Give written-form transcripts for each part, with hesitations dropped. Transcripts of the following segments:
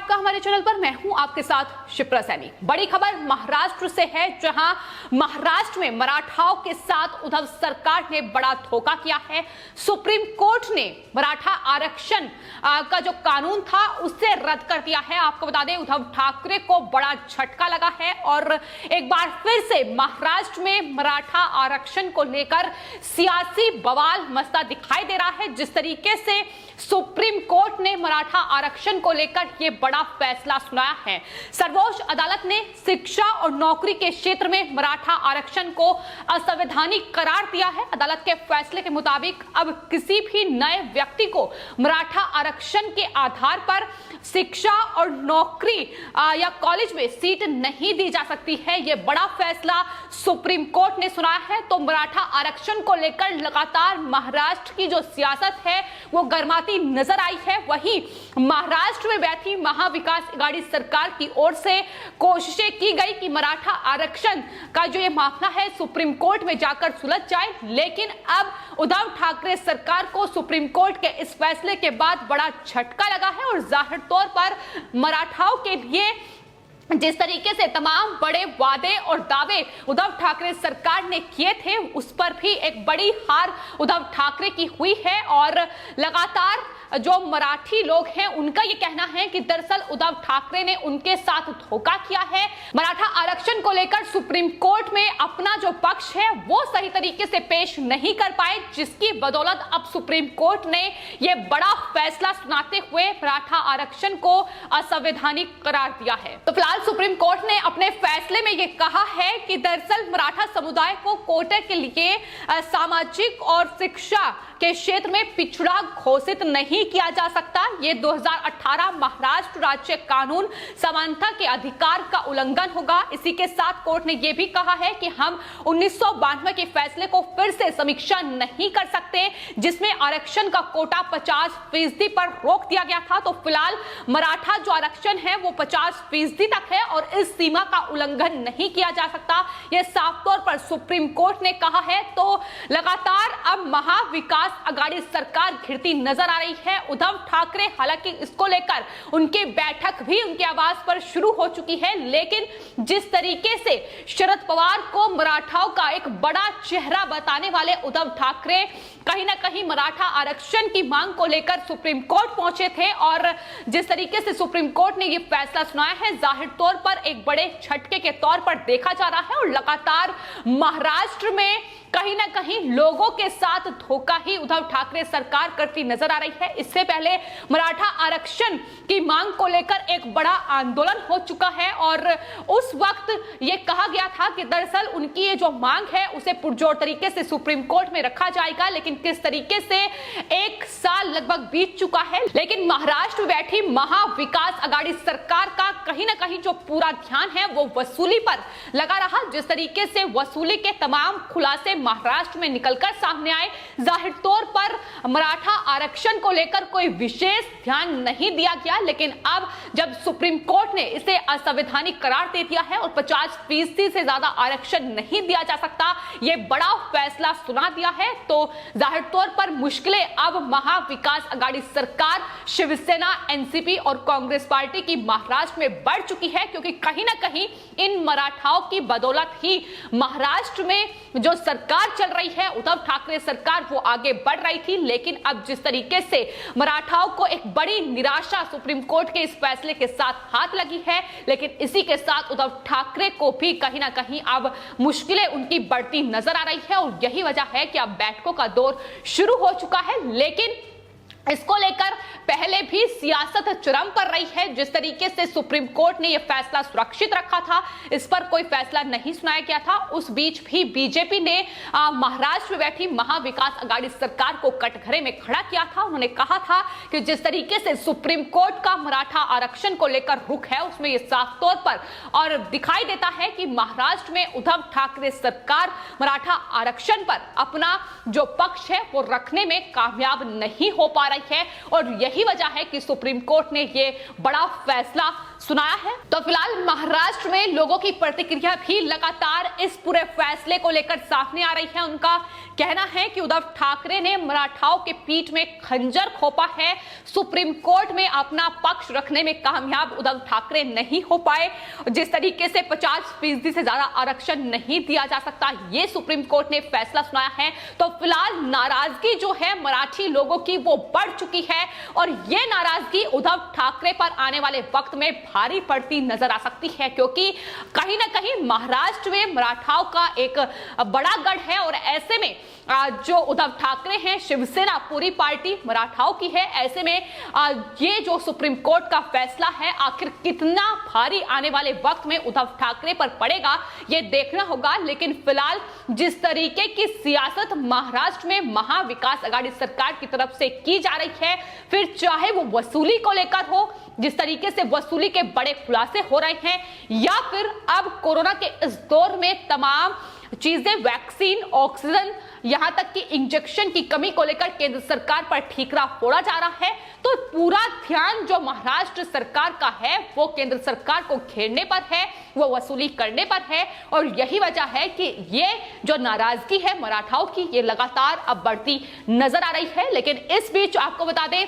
आपका हमारे चैनल पर। मैं हूं आपके साथ शिप्रा सैनी। बड़ी खबर महाराष्ट्र से है, जहां महाराष्ट्र में मराठाओं के साथ उद्धव सरकार ने बड़ा धोखा किया है। सुप्रीम कोर्ट ने मराठा आरक्षण का जो कानून था उससे रद्द कर दिया है। आपको बता दें, उद्धव ठाकरे को बड़ा झटका लगा है और एक बार फिर से महाराष्ट्र में मराठा आरक्षण को लेकर सियासी बवाल मचता दिखाई दे रहा है। जिस तरीके से सुप्रीम कोर्ट ने मराठा आरक्षण को लेकर यह बड़ा फैसला सुनाया है। सर्वोच्च अदालत ने शिक्षा और नौकरी के क्षेत्र में मराठा आरक्षण को असंवैधानिक करार दिया है। अदालत के फैसले के मुताबिक अब किसी भी नए व्यक्ति को मराठा आरक्षण के आधार पर शिक्षा और नौकरी या कॉलेज में सीट नहीं दी जा सकती है। यह बड़ा फैसला सुप्रीम कोर्ट ने सुनाया है। तो मराठा आरक्षण को लेकर लगातार महाराष्ट्र की जो सियासत है वो गर्माती नजर आई है। वहीं महाराष्ट्र में बैठी महाविकास आघाड़ी सरकार की ओर से कोशिशें की गई कि मराठा आरक्षण का जो ये मामला है सुप्रीम कोर्ट में जाकर सुलझ जाए, लेकिन अब उद्धव ठाकरे सरकार को सुप्रीम कोर्ट के इस फैसले के बाद बड़ा झटका लगा है और जाहिर तौर पर मराठाओं के लिए जिस तरीके से तमाम बड़े वादे और दावे उद्धव ठाकरे सरकार ने किए थे उस पर भी एक बड़ी हार उद्धव ठाकरे की हुई है। और लगातार जो मराठी लोग हैं उनका ये कहना है कि दरअसल उद्धव ठाकरे ने उनके साथ धोखा किया है। मराठा आरक्षण को लेकर सुप्रीम कोर्ट में अपना जो पक्ष है वो सही तरीके से पेश नहीं कर पाए, जिसकी बदौलत अब सुप्रीम कोर्ट ने यह बड़ा फैसला सुनाते हुए मराठा आरक्षण को असंवैधानिक करार दिया है। तो फिलहाल सुप्रीम कोर्ट ने अपने फैसले में यह कहा है कि दरअसल मराठा समुदाय को कोटे के लिए सामाजिक और शिक्षा के क्षेत्र में पिछड़ा घोषित नहीं किया जा सकता। ये 2018 महाराष्ट्र राज्य कानून समानता के अधिकार का उल्लंघन होगा। इसी के साथ कोर्ट ने यह भी कहा है कि हम 1992 के फैसले को फिर से समीक्षा नहीं कर सकते, जिसमें आरक्षण का कोटा 50% पर रोक दिया गया था। तो फिलहाल मराठा जो आरक्षण है वो 50% तक है और इस सीमा का उल्लंघन नहीं किया जा सकता, यह साफ तौर पर सुप्रीम कोर्ट ने कहा है। तो लगातार अब महाविकास आघाड़ी सरकार घिरती नजर आ रही है। उद्धव ठाकरे हालांकि इसको लेकर उनकी बैठक भी उनके आवास पर शुरू हो चुकी है, लेकिन जिस तरीके से शरद पवार को मराठाओं का एक बड़ा चेहरा बताने वाले उद्धव ठाकरे कहीं ना कहीं मराठा आरक्षण की मांग को लेकर सुप्रीम कोर्ट पहुंचे थे और जिस तरीके से सुप्रीम कोर्ट ने यह फैसला सुनाया है जाहिर तौर पर एक बड़े झटके के तौर पर देखा जा रहा है। और लगातार महाराष्ट्र में कहीं ना कहीं लोगों के साथ धोखा ही उद्धव ठाकरे सरकार करती नजर आ रही है। इससे पहले मराठा आरक्षण की मांग को लेकर एक बड़ा आंदोलन हो चुका है और उस वक्त यह कहा गया था कि दरअसल उनकी ये जो मांग है उसे पुरजोर तरीके से सुप्रीम कोर्ट में रखा जाएगा, लेकिन किस तरीके से एक साल लगभग बीत चुका है, लेकिन महाराष्ट्र में बैठी महाविकास आघाड़ी सरकार का कहीं ना कहीं जो पूरा ध्यान है वो वसूली पर लगा रहा। जिस तरीके से वसूली के तमाम खुलासे महाराष्ट्र में निकलकर सामने आए, जाहिर तौर पर मराठा आरक्षण को लेकर कोई विशेष ध्यान नहीं दिया गया, लेकिन अब जब सुप्रीम कोर्ट ने इसे असंवैधानिक करार दे दिया है और 50% से ज्यादा आरक्षण नहीं दिया जा सकता, यह बड़ा फैसला सुना दिया है, तो जाहिर तौर पर मुश्किलें अब महाविकास आघाड़ी सरकार, शिवसेना, एनसीपी और कांग्रेस पार्टी की महाराष्ट्र में बढ़ चुकी है, क्योंकि कहीं ना कहीं इन मराठाओं की बदौलत ही महाराष्ट्र में जो सरकार चल रही है उद्धव ठाकरे सरकार वो आगे बढ़ रही थी। लेकिन अब जिस तरीके से मराठाओं को एक बड़ी निराशा सुप्रीम कोर्ट के इस फैसले के साथ हाथ लगी है, लेकिन इसी के साथ उद्धव ठाकरे को भी कहीं ना कहीं अब मुश्किलें उनकी बढ़ती नजर आ रही है और यही वजह है कि अब बैठकों का दौर शुरू हो चुका है। लेकिन इसको लेकर पहले भी सियासत चरम पर रही है। जिस तरीके से सुप्रीम कोर्ट ने यह फैसला सुरक्षित रखा था, इस पर कोई फैसला नहीं सुनाया गया था, उस बीच भी बीजेपी ने महाराष्ट्र में बैठी महाविकास आघाड़ी सरकार को कटघरे में खड़ा किया था। उन्होंने कहा था कि जिस तरीके से सुप्रीम कोर्ट का मराठा आरक्षण को लेकर रुख है उसमें यह साफ तौर पर और दिखाई देता है कि महाराष्ट्र में उद्धव ठाकरे सरकार मराठा आरक्षण पर अपना जो पक्ष है वो रखने में कामयाब नहीं हो पा रही है और यही वजह है कि सुप्रीम कोर्ट ने ये बड़ा फैसला सुनाया है। तो फिलहाल महाराष्ट्र में लोगों की प्रतिक्रिया भी लगातार इस पूरे फैसले को लेकर सामने आ रही है। उनका कहना है कि उद्धव ठाकरे ने मराठाओं के पीठ में खंजर खोपा है। सुप्रीम कोर्ट में अपना पक्ष रखने में कामयाब उद्धव ठाकरे नहीं हो पाए। जिस तरीके से 50% से ज्यादा आरक्षण नहीं दिया जा सकता, ये सुप्रीम कोर्ट ने फैसला सुनाया है। तो फिलहाल नाराजगी जो है मराठी लोगों की वो बढ़ चुकी है और ये नाराजगी उद्धव ठाकरे पर आने वाले वक्त में भारी पड़ती नजर आ सकती है, क्योंकि कहीं ना कहीं महाराष्ट्र में मराठाओं का एक बड़ा गढ़ है और ऐसे में जो उद्धव ठाकरे हैं, शिवसेना पूरी पार्टी मराठाओं की है। ऐसे में ये जो सुप्रीम कोर्ट का फैसला है आखिर कितना भारी आने वाले वक्त में उद्धव ठाकरे पर पड़ेगा ये देखना होगा। लेकिन फिलहाल जिस तरीके की सियासत महाराष्ट्र में महाविकास आघाड़ी सरकार की तरफ से की जा रही है, फिर चाहे वो वसूली को लेकर हो, जिस तरीके से वसूली के बड़े खुलासे हो रहे हैं, या फिर अब कोरोना के इस दौर में तमाम चीजें, वैक्सीन, ऑक्सीजन, यहां तक कि इंजेक्शन की कमी को लेकर केंद्र सरकार पर ठीकरा फोड़ा जा रहा है, तो पूरा ध्यान जो महाराष्ट्र सरकार का है वो केंद्र सरकार को घेरने पर है, वो वसूली करने पर है। और यही वजह है कि ये जो नाराजगी है मराठाओं की, ये लगातार अब बढ़ती नजर आ रही है। लेकिन इस बीच आपको बता दें,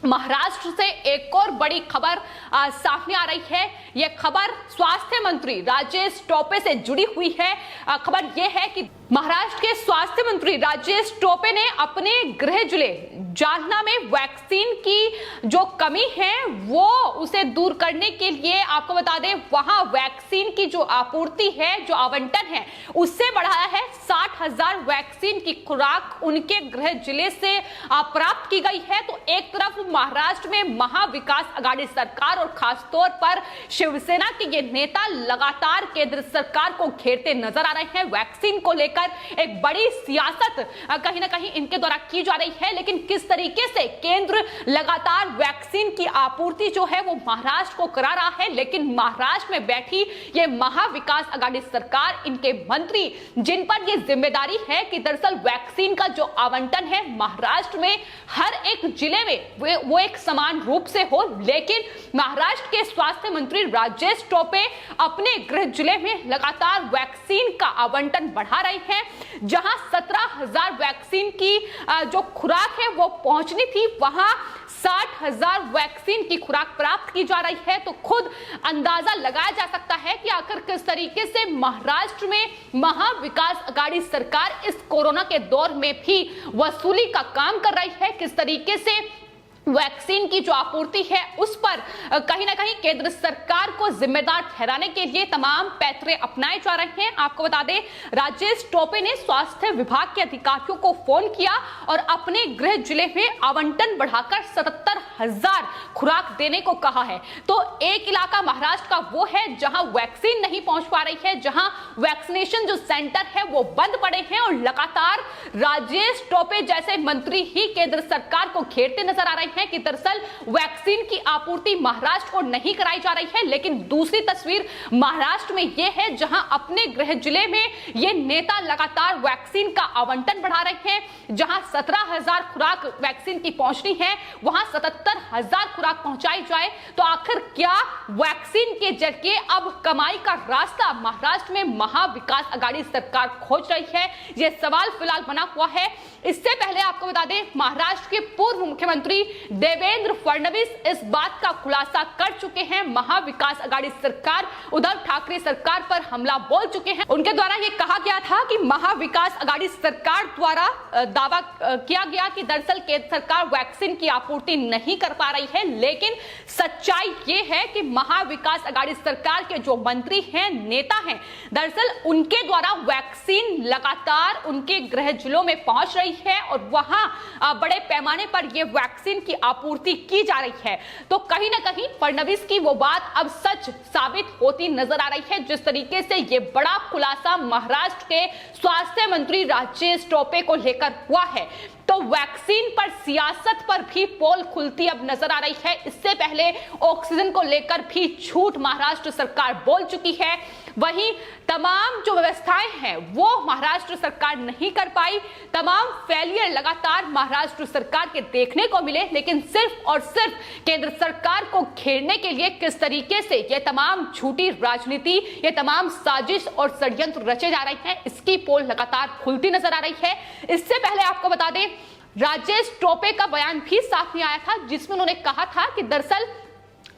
महाराष्ट्र से एक और बड़ी खबर सामने आ रही है। यह खबर स्वास्थ्य मंत्री राजेश टोपे से जुड़ी हुई है। खबर यह है कि महाराष्ट्र के स्वास्थ्य मंत्री राजेश टोपे ने अपने गृह जिले जालना में वैक्सीन की जो कमी है वो उसे दूर करने के लिए, आपको बता दें, वहां वैक्सीन की जो आपूर्ति है, जो आवंटन है, उससे बढ़ाया है। 60,000 वैक्सीन की खुराक उनके गृह जिले से प्राप्त की गई है। तो एक तरफ महाराष्ट्र में महाविकास आघाड़ी सरकार और खासतौर पर शिवसेना के ये नेता लगातार केंद्र सरकार को घेरते नजर आ रहे हैं। वैक्सीन को लेकर एक बड़ी सियासत कहीं ना कहीं इनके द्वारा की जा रही है। लेकिन किस तरीके से केंद्र लगातार वैक्सीन की आपूर्ति जो है वो महाराष्ट्र को करा रहा है, लेकिन महाराष्ट्र में बैठी ये महाविकास आघाड़ी सरकार, इनके मंत्री, जिन पर ये जिम्मेदारी है कि दरअसल वैक्सीन का जो आवंटन है महाराष्ट्र में हर एक जिले में वो एक समान रूप से हो, लेकिन महाराष्ट्र के स्वास्थ्य मंत्री राजेश टोपे अपने गृह जिले में लगातार वैक्सीन का आवंटन बढ़ा रहे हैं। जहां 17,000 वैक्सीन की जो खुराक है वो पहुंचनी थी, वहां 60,000 वैक्सीन की खुराक प्राप्त की जा रही है। तो खुद अंदाजा लगाया जा सकता है कि आखिर किस तरीके से महाराष्ट्र में महाविकास आघाड़ी सरकार इस कोरोना के दौर में भी वसूली का काम कर रही है, किस तरीके से वैक्सीन की जो आपूर्ति है उस पर कहीं ना कहीं केंद्र सरकार को जिम्मेदार ठहराने के लिए तमाम पैतरे अपनाए जा रहे हैं। आपको बता दें, राजेश टोपे ने स्वास्थ्य विभाग के अधिकारियों को फोन किया और अपने गृह जिले में आवंटन बढ़ाकर 77,000 खुराक देने को कहा है। तो एक इलाका महाराष्ट्र का वो है जहां वैक्सीन नहीं पहुंच पा रही है, जहां वैक्सीनेशन जो सेंटर है वो बंद पड़े हैं और लगातार राजेश टोपे जैसे मंत्री ही केंद्र सरकार को घेरते नजर आ रहे हैं कि दरअसल वैक्सीन की आपूर्ति महाराष्ट्र को नहीं कराई जा रही है। लेकिन दूसरी तस्वीर महाराष्ट्र में यह है जहां अपने गृह जिले में ये नेता लगातार वैक्सीन का आवंटन बढ़ा रहे हैं। जहां 17,000 खुराक वैक्सीन की पहुंचनी है, वहां 77,000 खुराक पहुंचाई जाए। तो आखिर क्या वैक्सीन के जरिए अब कमाई का रास्ता महाराष्ट्र में महाविकास आघाड़ी सरकार खोज रही है, यह सवाल फिलहाल बना हुआ है। इससे पहले आपको बता दें, महाराष्ट्र के पूर्व मुख्यमंत्री देवेंद्र फडणवीस इस बात का खुलासा कर चुके हैं, महाविकास आघाड़ी सरकार उद्धव ठाकरे सरकार पर हमला बोल चुके हैं। उनके द्वारा यह कहा गया था कि महाविकास आघाड़ी सरकार द्वारा दावा किया गया कि दरअसल केंद्र सरकार वैक्सीन की आपूर्ति नहीं कर पा रही है, लेकिन सच्चाई यह है कि महाविकास आघाड़ी सरकार के जो मंत्री हैं, नेता हैं, दरअसल उनके द्वारा वैक्सीन लगातार उनके गृह जिलों में पहुंच रही है और वहां बड़े पैमाने पर यह वैक्सीन की आपूर्ति की जा रही है। तो कहीं ना कहीं फडणवीस की वो बात अब सच साबित होती नजर आ रही है। जिस तरीके से यह बड़ा खुलासा महाराष्ट्र के स्वास्थ्य मंत्री राजेश टोपे को लेकर हुआ है, तो वैक्सीन पर सियासत पर भी पोल खुलती अब नजर आ रही है। इससे पहले ऑक्सीजन को लेकर भी झूठ महाराष्ट्र सरकार बोल चुकी है। वहीं तमाम जो व्यवस्थाएं हैं वो महाराष्ट्र सरकार नहीं कर पाई। तमाम फेलियर लगातार महाराष्ट्र सरकार के देखने को मिले, लेकिन सिर्फ और सिर्फ केंद्र सरकार को घेरने के लिए किस तरीके से ये तमाम झूठी राजनीति, ये तमाम साजिश और षड्यंत्र रचे जा रहे हैं, इसकी पोल लगातार खुलती नजर आ रही है। इससे पहले आपको बता दें, राजेश टोपे का बयान भी सामने आया था, जिसमें उन्होंने कहा था कि दरअसल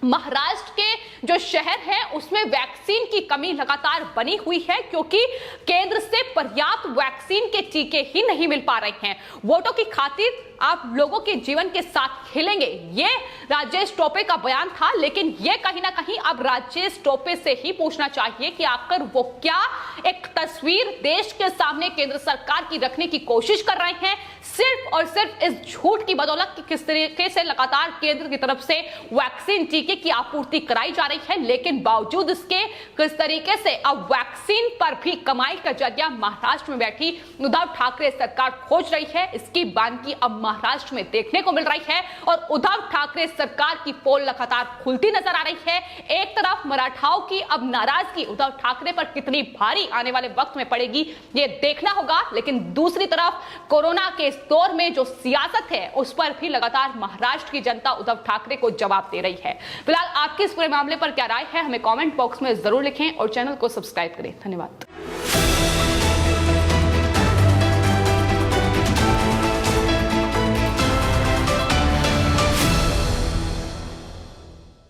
महाराष्ट्र के जो शहर है उसमें वैक्सीन की कमी लगातार बनी हुई है, क्योंकि केंद्र से पर्याप्त वैक्सीन के टीके ही नहीं मिल पा रहे हैं। वोटों की खातिर आप लोगों के जीवन के साथ खेलेंगे, ये राजेश टोपे का बयान था। लेकिन ये कहीं ना कहीं अब राजेश टोपे से ही पूछना चाहिए कि आखिर वो क्या एक तस्वीर देश के सामने केंद्र सरकार की रखने की कोशिश कर रहे हैं, सिर्फ और सिर्फ इस झूठ की बदौलत कि किस तरीके से लगातार केंद्र की तरफ से वैक्सीन टीके की आपूर्ति कराई जा रही है, लेकिन बावजूद इसके किस तरीके से अब वैक्सीन पर भी कमाई का जरिया महाराष्ट्र में बैठी उद्धव ठाकरे सरकार खोज रही है। इसकी बानगी अब महाराष्ट्र में देखने को मिल रही है और उद्धव ठाकरे सरकार की पोल लगातार खुलती नजर आ रही है। एक तरफ मराठाओं की अब नाराजगी उद्धव ठाकरे पर कितनी भारी आने वाले वक्त में पड़ेगी ये देखना होगा, लेकिन दूसरी तरफ कोरोना के इस दौर में जो सियासत है उस पर भी लगातार महाराष्ट्र की जनता उद्धव ठाकरे को जवाब दे रही है। फिलहाल आपकी इस पूरे मामले पर क्या राय है, हमें कमेंट बॉक्स में जरूर लिखें और चैनल को सब्सक्राइब करें। धन्यवाद।